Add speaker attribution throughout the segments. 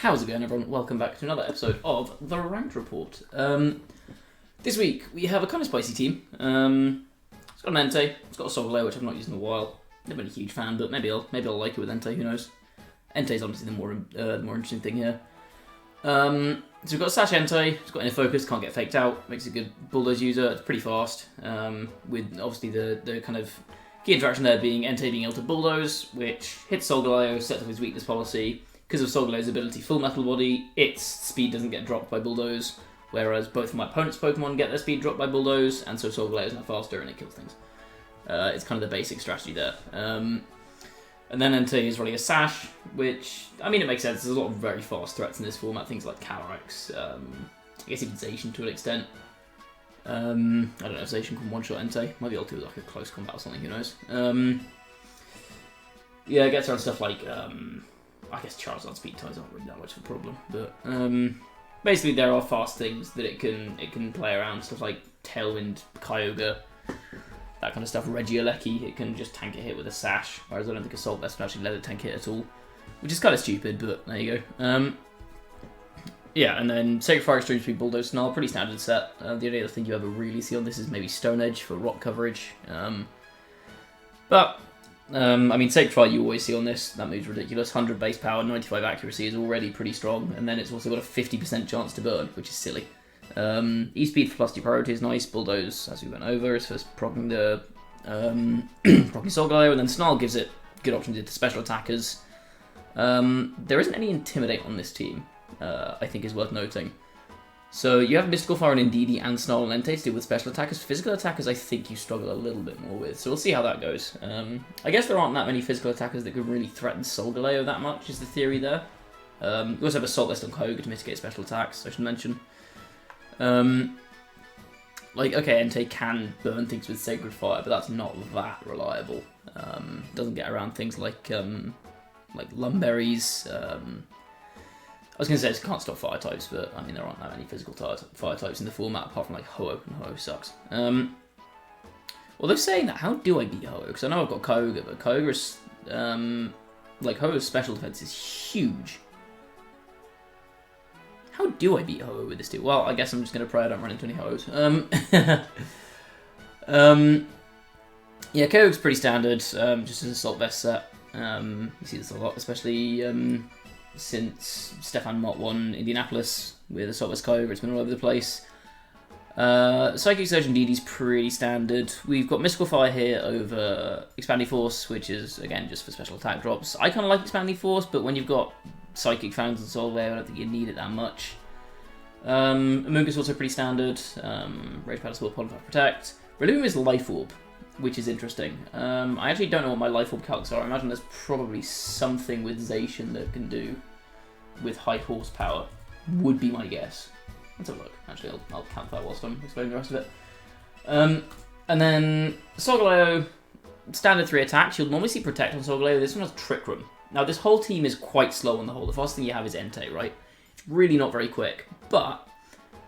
Speaker 1: How's it going, everyone? Welcome back to another episode of The Ranked Report. This week, we have a kind of spicy team. It's got an Entei, it's got a Solgaleo, which I've not used in a while. Never been a huge fan, but maybe I'll like it with Entei, who knows. Entei's obviously the more interesting thing here. So we've got a Sash Entei, it's got inner focus, can't get faked out, makes a good bulldoze user, it's pretty fast, with obviously the kind of key interaction there being Entei being able to bulldoze, which hits Solgaleo, sets up his weakness policy. Because of Solgaleo's ability Full Metal Body, its speed doesn't get dropped by bulldoze, whereas both of my opponent's Pokemon get their speed dropped by bulldoze, and so Solgaleo is now faster and it kills things. It's kind of the basic strategy there. And then Entei is running a Sash, which, I mean, it makes sense. There's a lot of very fast threats in this format, things like Calyrex, I guess even Zacian to an extent. I don't know if Zacian can one-shot Entei. Might be able to do like a close combat or something, who knows. Yeah, it gets around stuff like, I guess Charizard speed ties aren't really that much of a problem, but basically there are fast things that it can play around, stuff like Tailwind, Kyogre, that kind of stuff. Regieleki, it can just tank a hit with a Sash, whereas I don't think Assault Vest can actually let it tank hit at all, which is kind of stupid, but there you go. Yeah, and then Sacred Fire Extreme Speed, Bulldoze, Snarl, pretty standard set. The only other thing you ever really see on this is maybe Stone Edge for rock coverage, but I mean, Sacred Fire you always see on this, that move's ridiculous. 100 base power, 95 accuracy is already pretty strong, and then it's also got a 50% chance to burn, which is silly. E-Speed for plus 2 priority is nice. Bulldoze, as we went over, is for proccing the proccing Solgaleo, and then Snarl gives it good options into special attackers. There isn't any Intimidate on this team, I think is worth noting. So you have Mystical Fire and Indeedee and Snarl and Entei to deal with special attackers. Physical attackers I think you struggle a little bit more with, so we'll see how that goes. I guess there aren't that many physical attackers that could really threaten Solgaleo that much, is the theory there. You also have Assault Vest on Kyogre to mitigate special attacks, I should mention. Like, okay, Entei can burn things with Sacred Fire, but that's not that reliable. Doesn't get around things like Lumberries, I was going to say it can't stop fire types, but I mean there aren't that many physical fire types in the format apart from like Ho-Oh, and Ho-Oh sucks. Although saying that, how do I beat Ho-Oh? Because I know I've got Kyogre, but Kyogre's, like Ho-Oh's special defense is huge. How do I beat Ho-Oh with this team? Well, I guess I'm just going to pray I don't run into any Ho-Ohs. Yeah, Kyogre's pretty standard, just as an Assault Vest set. You see this a lot, especially since Stefan Mott won Indianapolis with Assault Vest Kyogre, it's been all over the place. Psychic Surge and Indeedee's pretty standard. We've got Mystical Fire here over Expanding Force, which is, again, just for special attack drops. I kind of like Expanding Force, but when you've got Psychic Fangs and Solgaleo, I don't think you need it that much. Amoonguss also pretty standard. Rage Powder Spell, Polymorph Protect. Rillaboom is Life Orb, which is interesting. I actually don't know what my Life Orb calcs are. I imagine there's probably something with Zacian that can do with high horsepower, would be my guess. Let's have a look. Actually, I'll count that whilst I'm explaining the rest of it. And then Solgaleo, standard 3 attacks. You'll normally see Protect on Solgaleo. This one has Trick Room. Now, this whole team is quite slow on the whole. The fastest thing you have is Entei, right? It's really not very quick. But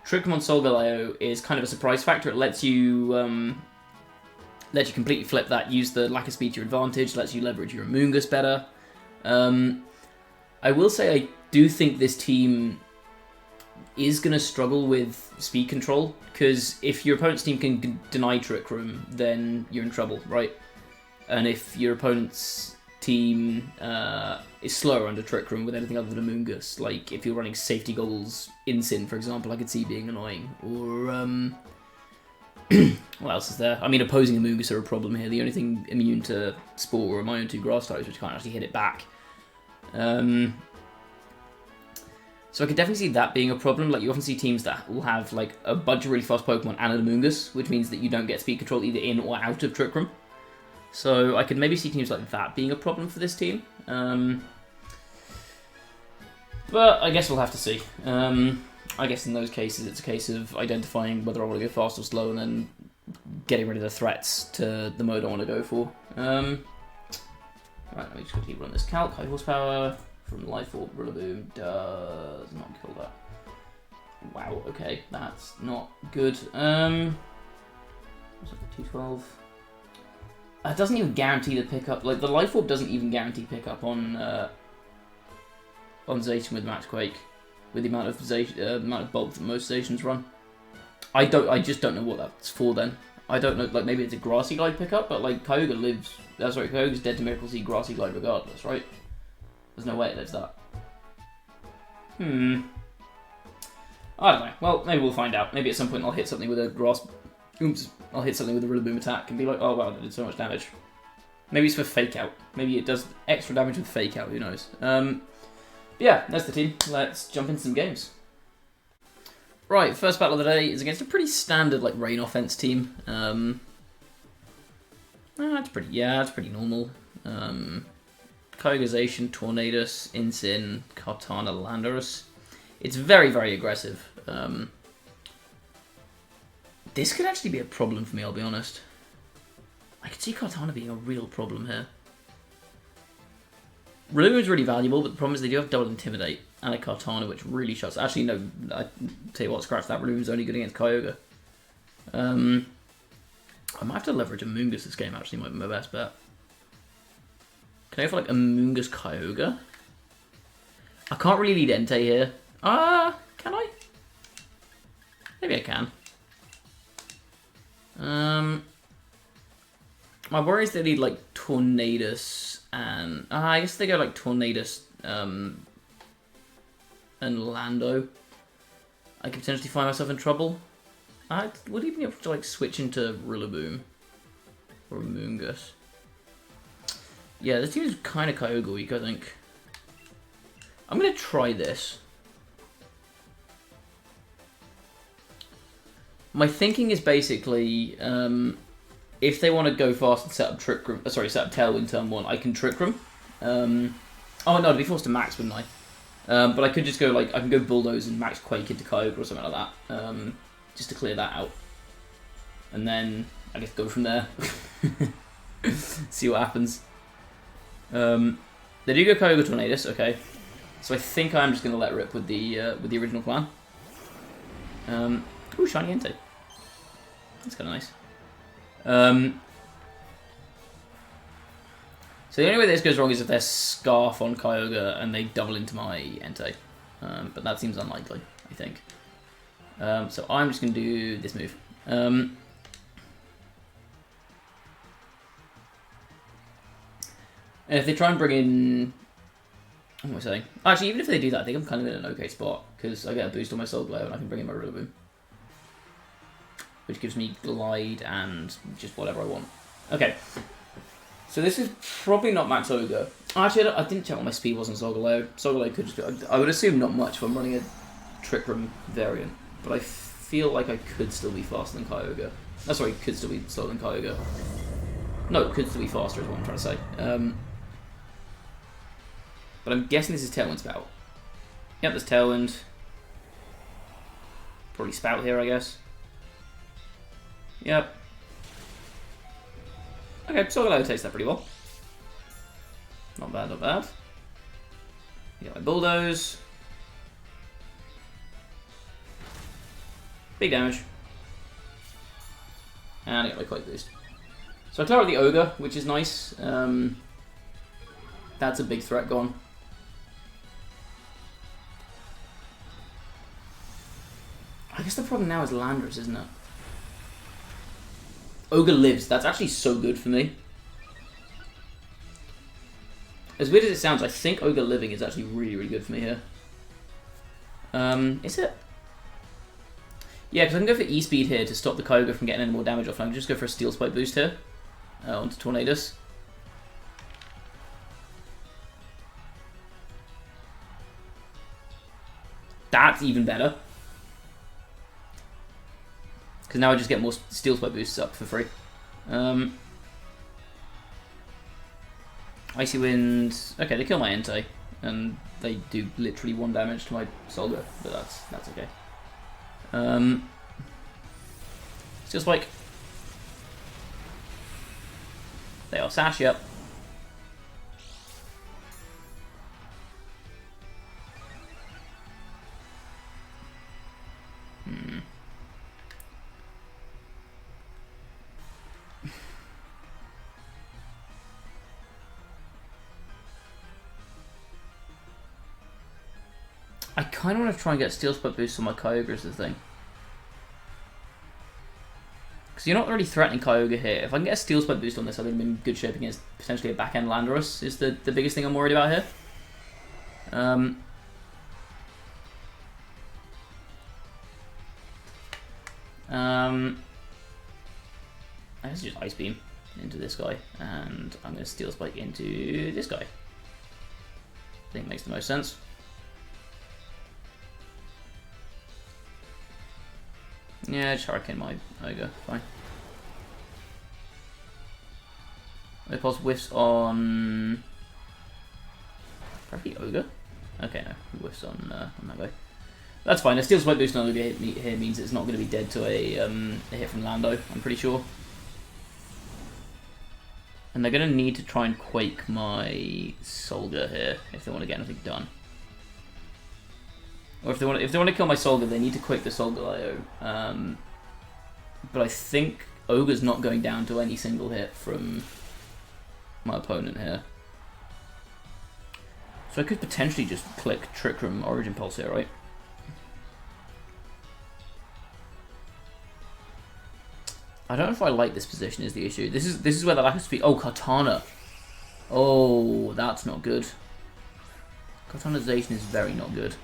Speaker 1: Trick Room on Solgaleo is kind of a surprise factor. It lets you completely flip that, use the lack of speed to your advantage, lets you leverage your Amoonguss better. I will say I do think this team is going to struggle with speed control, because if your opponent's team can deny Trick Room, then you're in trouble, right? And if your opponent's team is slower under Trick Room with anything other than Amoonguss, like if you're running Safety Goals Incin, for example, I could see being annoying, or what else is there? I mean, opposing Amoonguss are a problem here. The only thing immune to Spore are my own 2 grass types, which can't actually hit it back. So I could definitely see that being a problem. Like, you often see teams that will have like a bunch of really fast Pokemon and an Amoonguss, which means that you don't get speed control either in or out of Trick Room. So I could maybe see teams like that being a problem for this team. But I guess we'll have to see. I guess in those cases it's a case of identifying whether I want to go fast or slow and then getting rid of the threats to the mode I want to go for. Right, let me just quickly run this calc. High horsepower from Life Orb. Rillaboom does not kill that. Wow, okay, that's not good. What's that, 212? It doesn't even guarantee the pickup. Like, the Life Orb doesn't even guarantee pickup on on Zacian with Max Quake, with the amount of bulk that most Zacians run. I just don't know what that's for then. I don't know, like maybe it's a Grassy Glide pickup, but like Kyogre lives, Kyogre's dead to Miracle Seed, Grassy Glide regardless, right? There's no way it lives that. I don't know. Well, maybe we'll find out. Maybe at some point I'll hit something with a I'll hit something with a Rillaboom attack and be like, oh wow, that did so much damage. Maybe it's for Fake Out. Maybe it does extra damage with Fake Out, who knows. Yeah, that's the team. Let's jump into some games. Right, first battle of the day is against a pretty standard like rain offense team. It's pretty normal. Kyogre, Tornadus, Incin, Kartana, Landorus. It's very, very aggressive. This could actually be a problem for me, I'll be honest. I could see Kartana being a real problem here. Rillaboom's really valuable, but the problem is they do have double Intimidate and a Kartana, which really shuts. Actually, no, I tell you what, scratch that. Rillaboom's only good against Kyogre. I might have to leverage a Moongus this game, actually, might be my best bet. Can I go for like a Moongus Kyogre? I can't really lead Entei here. Can I? Maybe I can. My worry is they need like Tornadus and I guess they go like Tornadus and Lando. I could potentially find myself in trouble. I would even be able to like switch into Rillaboom or Moongus. Yeah, this team is kind of Kyogre weak, I think. I'm gonna try this. My thinking is basically, if they want to go fast and set up set up Tailwind turn 1, I can Trick Room. Oh no, I'd be forced to Max, wouldn't I? But I could just go like, I can go Bulldoze and Max Quake into Kyogre or something like that, just to clear that out. And then, I guess go from there. See what happens. They do go Kyogre Tornadus, okay. So I think I'm just going to let rip with the original plan. Ooh, shiny Entei. That's kind of nice. So the only way this goes wrong is if there's Scarf on Kyogre and they double into my Entei. But that seems unlikely, I think. So I'm just going to do this move. And if they try and bring in... What am I saying? Actually, even if they do that, I think I'm kind of in an okay spot, because I get a boost on my Solgaleo and I can bring in my Rillaboom. Which gives me Glide and just whatever I want. Okay. So this is probably not Max Ogre. Actually, I didn't check what my speed was on Solgaleo. Solgaleo could just go... I would assume not much if I'm running a Trick Room variant. But I feel like I could still be faster than Kyogre. Oh, sorry, could still be slower than Kyogre. No, could still be faster is what I'm trying to say. But I'm guessing this is Tailwind's Spout. Yep, there's Tailwind. Probably Spout here, I guess. Yep. Okay, Solgaleo takes that pretty well. Not bad, not bad. Get my Bulldoze. Big damage. And I get my Quake Boost. So I clear out the Ogre, which is nice. That's a big threat gone. I guess the problem now is Landorus, isn't it? Ogre lives. That's actually so good for me. As weird as it sounds, I think Ogre living is actually really, really good for me here. Is it? Yeah, because I can go for E-Speed here to stop the Kyogre from getting any more damage off. I can just go for a Steel Spike boost here. Onto Tornadus. That's even better. Because now I just get more Steel Spike boosts up for free. Icy Wind. Okay, they kill my Entei. And they do literally 1 damage to my Solgaleo. But that's okay. Steel Spike. They are Sash, yep. I kind of want to try and get Steel Spike boost on my Kyogre is the thing. Because you're not really threatening Kyogre here. If I can get a Steel Spike boost on this, I think I'm in good shape against potentially a back-end Landorus is the biggest thing I'm worried about here. I guess just Ice Beam into this guy, and I'm going to Steel Spike into this guy. I think makes the most sense. Yeah, just Hurricane my Ogre, fine. Impulse whiffs on... probably Ogre? Okay, no, he whiffs on that guy. That's fine, a Steel Spike boost on Ogre here means it's not going to be dead to a hit from Lando, I'm pretty sure. And they're going to need to try and Quake my Solgaleo here if they want to get anything done. Or if they want to kill my Solgaleo, they need to Quake the Solgaleo. But I think Ogre's not going down to any single hit from my opponent here. So I could potentially just click Trick Room Origin Pulse here, right? I don't know if I like this position is the issue. This is where the lack of speed... Oh, Katana. Oh, that's not good. Katanization is very not good.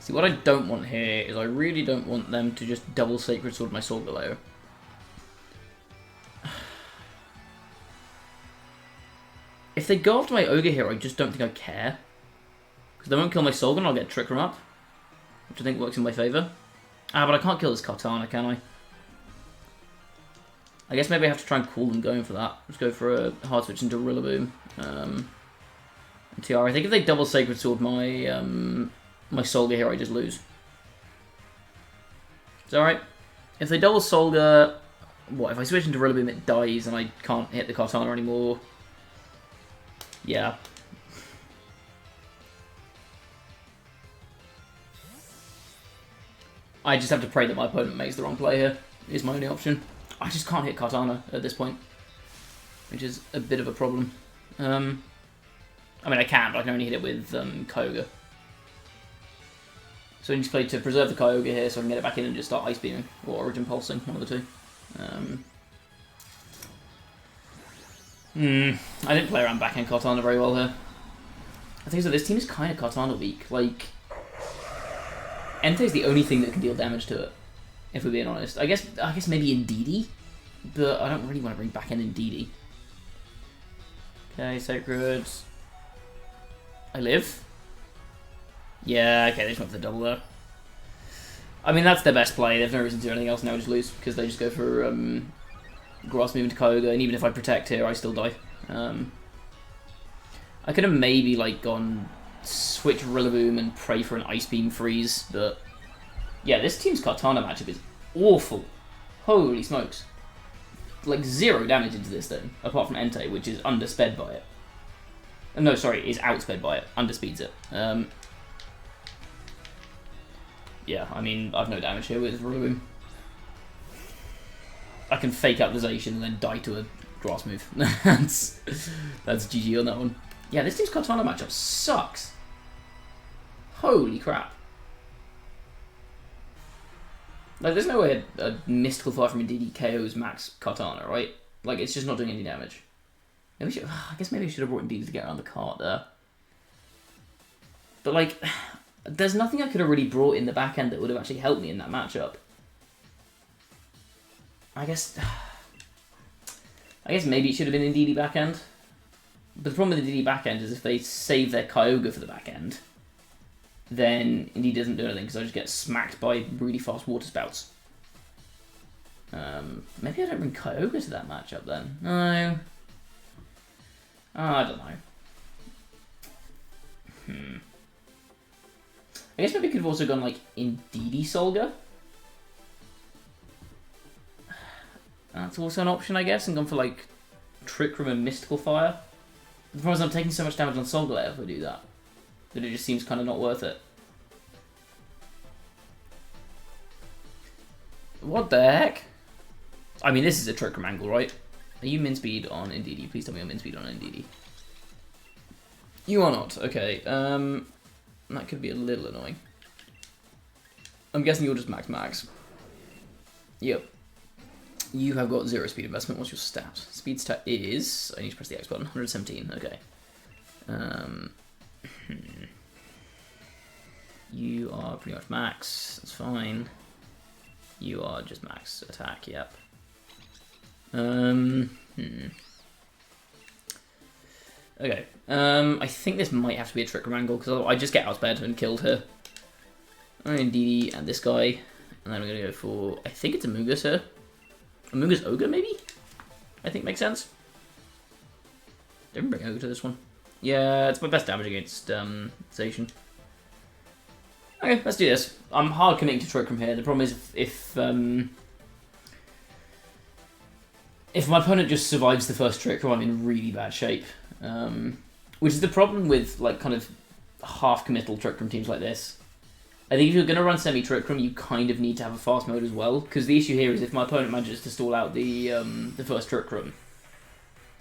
Speaker 1: See, what I don't want here is I really don't want them to just double Sacred Sword my Solgaleo. If they go after my Ogre here, I just don't think I care. Because they won't kill my Solgaleo and I'll get Trick Room up. Which I think works in my favour. Ah, but I can't kill this Katana, can I? I guess maybe I have to try and cool them going for that. Just go for a hard switch into Rillaboom. And Tiara. I think if they double Sacred Sword my my Solgaleo here, I just lose. Is that right? If they double Solgaleo... What, if I switch into Rillaboom it dies and I can't hit the Katana anymore? Yeah. I just have to pray that my opponent makes the wrong play here, is my only option. I just can't hit Katana at this point, which is a bit of a problem. I mean, I can, but I can only hit it with Kyogre. So I need to play to preserve the Kyogre here so I can get it back in and just start Ice Beaming, or Origin Pulsing, one of the two. I didn't play around backhand Katana very well here. I think so. This team is kind of Katana weak. Like, Entei is the only thing that can deal damage to it, if we're being honest. I guess maybe Indeedee, but I don't really want to bring back in Indeedee. Okay, Sacred. I live. Yeah, okay, they just went for the double there. I mean, that's their best play. There's no reason to do anything else now. Just lose because they just go for Grass Move into Kyogre, and even if I protect here, I still die. I could have maybe like gone switch Rillaboom and pray for an Ice Beam freeze, but yeah, this team's Katana matchup is awful. Holy smokes. Like 0 damage into this thing, apart from Entei, which is undersped by it. No, sorry, is outsped by it. Underspeeds it. Yeah, I mean, I've no damage here with Rillaboom. I can fake out the Zacian and then die to a Grass Move. that's GG on that one. Yeah, this team's Katana matchup sucks. Holy crap. Like, there's no way a Mystical Fire from Indeedee KOs max Katana, right? Like, it's just not doing any damage. Maybe I guess maybe I should have brought Indeedee to get around the cart there. But, like, there's nothing I could have really brought in the back end that would have actually helped me in that matchup. I guess maybe it should have been Indeedee back end. But the problem with Indeedee back end is if they save their Kyogre for the back end, then Indeedee doesn't do anything because I just get smacked by really fast water spouts. Maybe I don't bring Kyogre to that matchup then. No. I don't know. I guess maybe I could have also gone like Indeedee Solgaleo. That's also an option, I guess, and gone for like Trick Room and Mystical Fire. The problem is I'm taking so much damage on Solgaleo if I do that it just seems kind of not worth it. What the heck? I mean, this is a Trick Room angle, right? Are you min speed on Indeedee? Please tell me you're min speed on Indeedee. You are not. Okay. That could be a little annoying. I'm guessing you're just max. Yep. You have got 0 speed investment. What's your stat? Speed stat is... I need to press the X button. 117. Okay. You are pretty much max. That's fine. You are just max attack. Yep. Okay. I think this might have to be a Trick Room angle because I just get out of bed and killed her. Indeedee and this guy. And then we're going to go for... I think it's Amoonguss here. Amoonguss Ogre, maybe? I think makes sense. Didn't bring Ogre to this one. Yeah, it's my best damage against Zacian. Okay, let's do this. I'm hard committing to Trick Room here. The problem is if my opponent just survives the first Trick Room, I'm in really bad shape. Which is the problem with like kind of half-committal Trick Room teams like this. I think if you're going to run semi-Trick Room, you kind of need to have a fast mode as well, because the issue here is if my opponent manages to stall out the first Trick Room,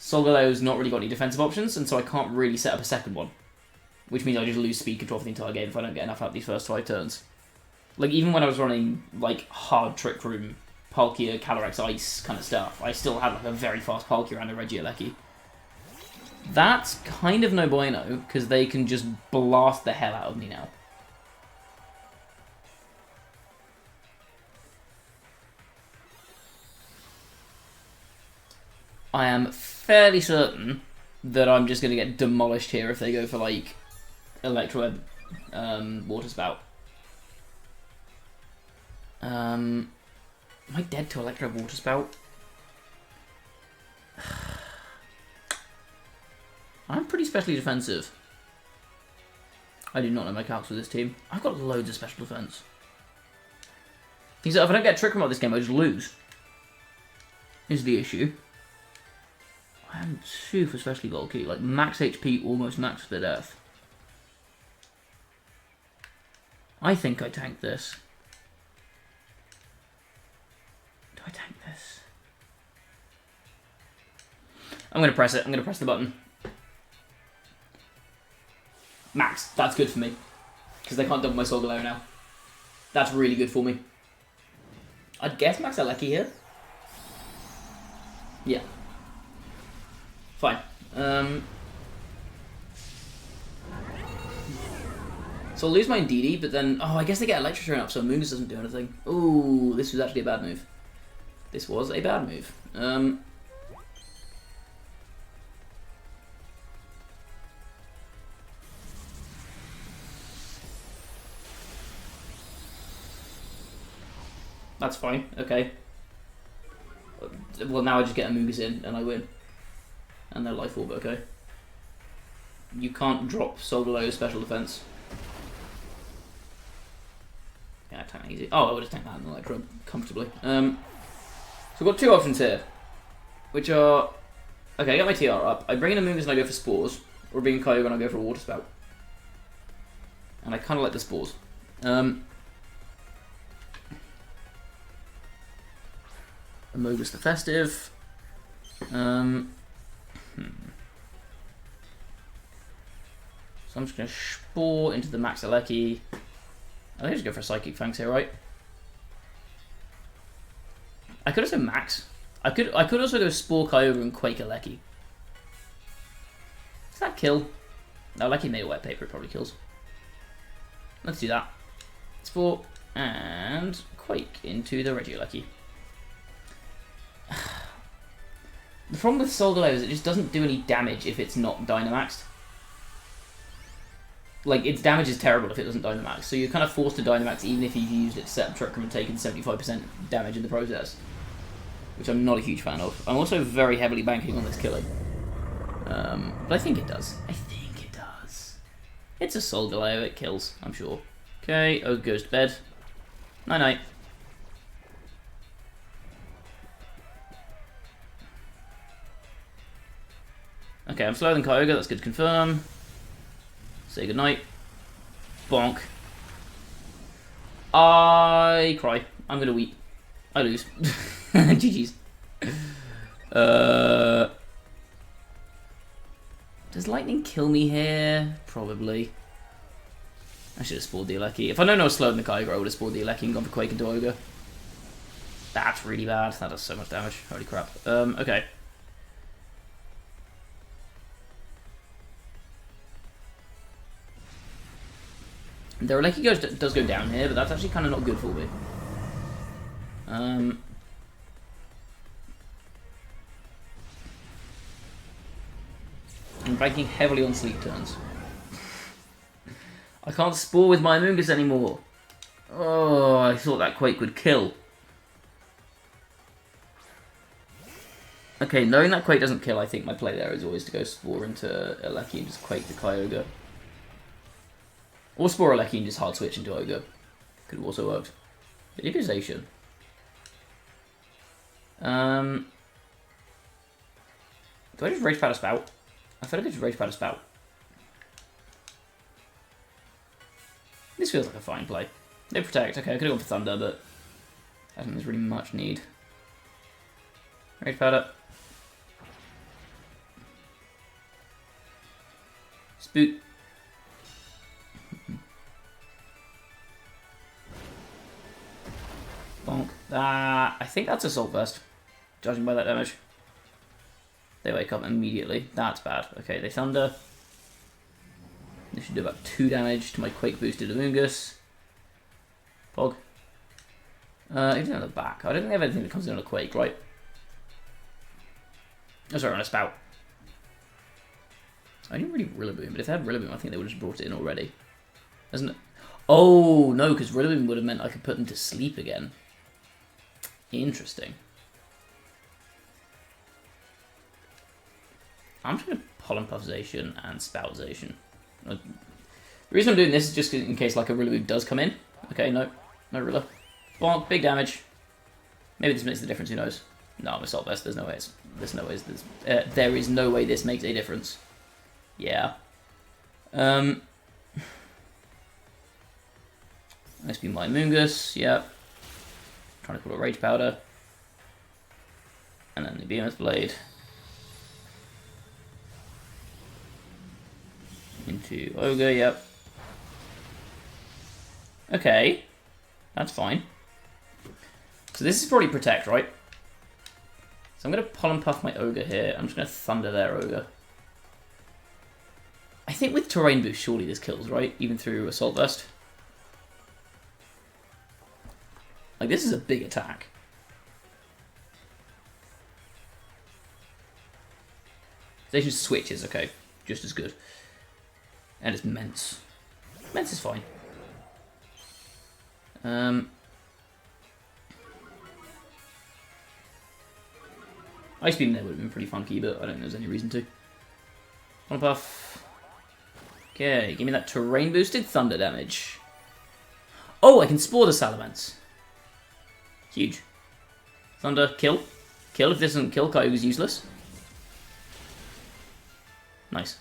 Speaker 1: Solgaleo's not really got any defensive options, and so I can't really set up a second one, which means I just lose speed control for the entire game if I don't get enough out of these first 5 turns. Like, even when I was running, like, hard Trick Room, Palkia, Calyrex Ice kind of stuff, I still had, like, a very fast Palkia and a Regieleki. That's kind of no bueno, because they can just blast the hell out of me now. I am fairly certain that I'm just going to get demolished here if they go for, like, Electro Water Spout. Am I dead to Electro Water Spout? I'm pretty specially defensive. I do not know my calcs with this team. I've got loads of special defense. Things that if I don't get Trick Room out of this game, I just lose. Is the issue. I am super specially bulky, like max HP, almost max to death. I think I tank this. Do I tank this? I'm going to press it. I'm going to press the button. Max. That's good for me. Because they can't double my Solgaleo now. That's really good for me. I'd guess Max Alecki here. Yeah. Fine. So I'll lose my Indeedee, but then... Oh, I guess they get Electric Train up, so Amoonguss doesn't do anything. Ooh, this was actually a bad move. This was a bad move. That's fine. Okay. Well, now I just get Amoonguss in, and I win. And their Life Orb, okay. You can't drop Solgaleo's special defense. Yeah, tank that easy. Oh, I would have tanked that in Electro comfortably. So I've got 2 options here, which are... Okay, I get my TR up. I bring in Amoonguss and I go for Spores, or bring in Kyogre and I go for a Water Spout. And I kind of like the Spores. Amoonguss the Festive. So I'm just going to Spore into the Max Alecki. I think I just go for a Psychic Fangs here, right? I could also Max. I could also go Spore Kyogre and Quake Alecki. Does that kill? No, Alecki made a Wet Paper, it probably kills. Let's do that. Spore and Quake into the Regieleki. The problem with Solgaleo is it just doesn't do any damage if it's not Dynamaxed. Like, its damage is terrible if it doesn't Dynamax, so you're kind of forced to Dynamax even if you've used it to set up Trick Room and taken 75% damage in the process. Which I'm not a huge fan of. I'm also very heavily banking on this killing. But I think it does. I think it does. It's a Solgaleo, it kills, I'm sure. Okay, Ogre goes to bed. Night-night. Okay, I'm slower than Kyogre, that's good to confirm. Say goodnight. Bonk. I cry. I'm gonna weep. I lose. GG's. Does lightning kill me here? Probably. I should have spawned the Aleki. If I don't know slow in the Kyogre, I would have spawned the Aleki and gone for Quake into Ogre. That's really bad. That does so much damage. Holy crap. Okay. The Aleki does go down here, but that's actually kind of not good for me. I'm banking heavily on sleep turns. I can't spore with my Amoonguss anymore. Oh, I thought that Quake would kill. Okay, knowing that Quake doesn't kill, I think my play there is always to go Spore into Aleki and just Quake the Kyogre. Or Spore Aleki and just hard switch into Ogre. Could have also worked. Manipulation. Do I just Rage Powder Spout? I feel like I just Rage Powder Spout. This feels like a fine play. No Protect. Okay, I could have gone for Thunder, but I don't think there's really much need. Rage Powder. Spoot. Bonk. I think that's Assault Vest, judging by that damage. They wake up immediately. That's bad. Okay, they Thunder. This should do about 2 damage to my Quake boosted Amoonguss. Pog. Even on the back. I don't think they have anything that comes in on a Quake, right? Oh, sorry, on a Spout. I didn't really Rillaboom, but if they had Rillaboom, I think they would have just brought it in already. Isn't it? Oh, no, because Rillaboom would have meant I could put them to sleep again. Interesting. I'm just going to Pollen Puffzation and Spoutzation. The reason I'm doing this is just in case like a Rillaboom does come in. Okay, no Rilla. Bonk, big damage. Maybe this makes the difference, who knows? No, I'm Assault Vest, there's no way there is no way this makes a difference. Yeah. Let's be my Amoonguss, yep. Trying to pull a Rage Powder. And then the Behemoth Blade. Into Ogre, yep. Okay. That's fine. So this is probably Protect, right? So I'm going to Pollen Puff my Ogre here. I'm just going to Thunder their Ogre. I think with Terrain Boost, surely this kills, right? Even through Assault Vest. Like, this is a big attack. Station Switch is okay. Just as good. And it's Mence. Mence is fine. Ice Beam there would have been pretty funky, but I don't think there's any reason to. One buff. Okay, give me that terrain boosted thunder damage. Oh, I can Spore the Salamence. Huge. Thunder, kill. Kill. If this doesn't kill, Kyogre's useless. Nice.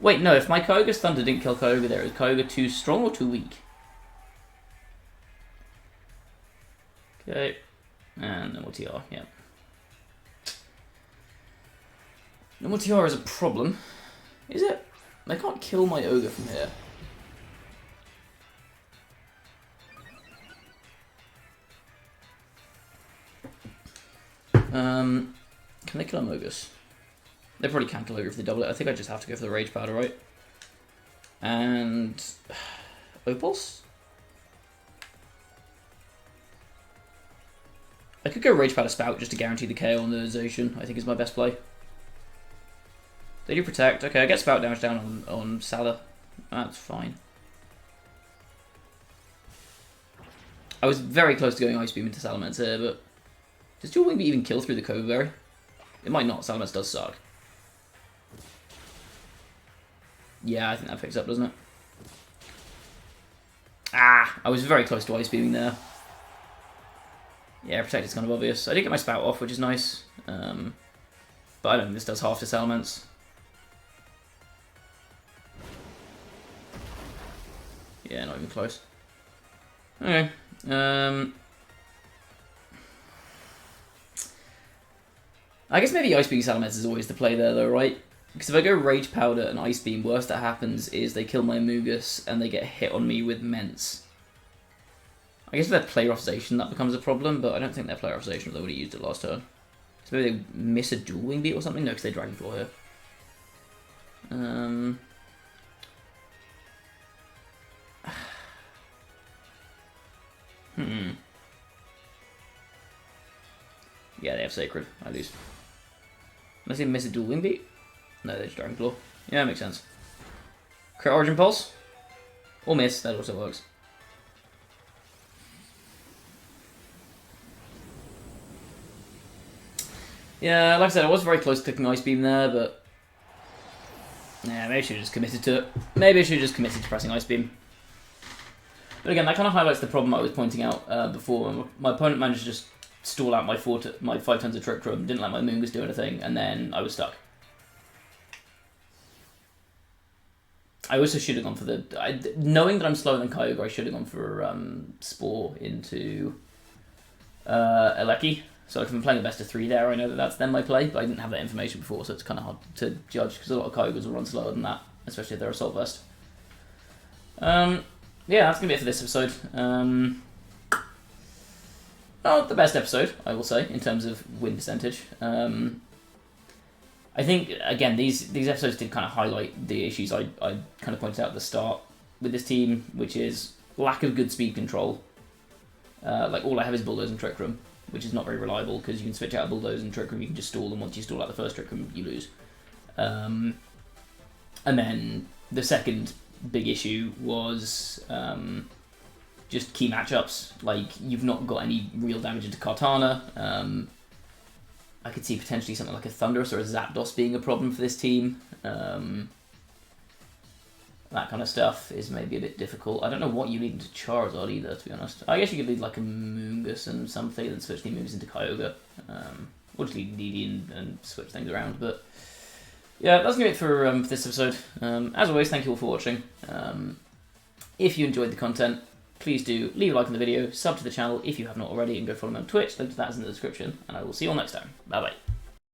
Speaker 1: Wait, no, if my Kyogre's Thunder didn't kill Kyogre there, is Kyogre too strong or too weak? Okay. And no more TR, yeah. No more TR is a problem. Is it? I can't kill my Ogre from here. Can they kill Amogus? They probably can't kill Ogre if they double it. I think I just have to go for the Rage Powder, right? And... Opals? I could go Rage Powder Spout just to guarantee the KO on the Zacian, I think is my best play. They do Protect. Okay, I get Spout damage down on Salah. That's fine. I was very close to going Ice Beam into Salamence here, but... Does Dual Wing even kill through the Cove Berry? It might not. Salamence does suck. Yeah, I think that picks up, doesn't it? Ah! I was very close to Ice Beaming there. Yeah, Protect is kind of obvious. I did get my Spout off, which is nice. But I don't think this does half to Salamence. Yeah, not even close. Okay. I guess maybe Ice Beam Salamence is always the play there, though, right? Because if I go Rage Powder and Ice Beam, worst that happens is they kill my Amoonguss and they get hit on me with Mence. I guess if they're Player Authorization, that becomes a problem, but I don't think they're Player Authorization, they would have used it last turn. So maybe they miss a Dual Wing Beat or something? No, because they Dragon Claw here. Yeah, they have Sacred. I lose. Unless they miss a Dual Wing Beat? No, they just Dragon Claw. Yeah, that makes sense. Crit Origin Pulse? Or miss, that also works. Yeah, like I said, I was very close to clicking Ice Beam there, but... yeah, maybe I should have just committed to it. Maybe I should have just committed to pressing Ice Beam. But again, that kind of highlights the problem I was pointing out before. My opponent managed to just stall out my 5 turns of Trick Room, didn't let my Amoonguss do anything, and then I was stuck. I also should have gone for the... knowing that I'm slower than Kyogre, I should have gone for Spore into Eleki. So if I'm playing a best of 3 there, I know that that's then my play, but I didn't have that information before, so it's kind of hard to judge, because a lot of Kyogres will run slower than that, especially if they're Assault Vest. Yeah, that's going to be it for this episode. Not the best episode, I will say, in terms of win percentage. I think, again, these episodes did kind of highlight the issues I kind of pointed out at the start with this team, which is lack of good speed control. Like, all I have is Bulldoze and Trick Room, which is not very reliable, because you can switch out a Bulldoze and Trick Room, you can just stall, and once you stall out the first Trick Room, you lose. And then the second big issue was just key matchups. Like, you've not got any real damage into Kartana. I could see potentially something like a Thundurus or a Zapdos being a problem for this team. That kind of stuff is maybe a bit difficult. I don't know what you need into Charizard either, to be honest. I guess you could lead like a Moongus and something, and switch the Moongus into Kyogre. Or just lead Needy and switch things around. But yeah, that's going to be it for this episode. As always, thank you all for watching. If you enjoyed the content, please do leave a like on the video, sub to the channel if you have not already, and go follow me on Twitch. Link to that is in the description, and I will see you all next time. Bye bye.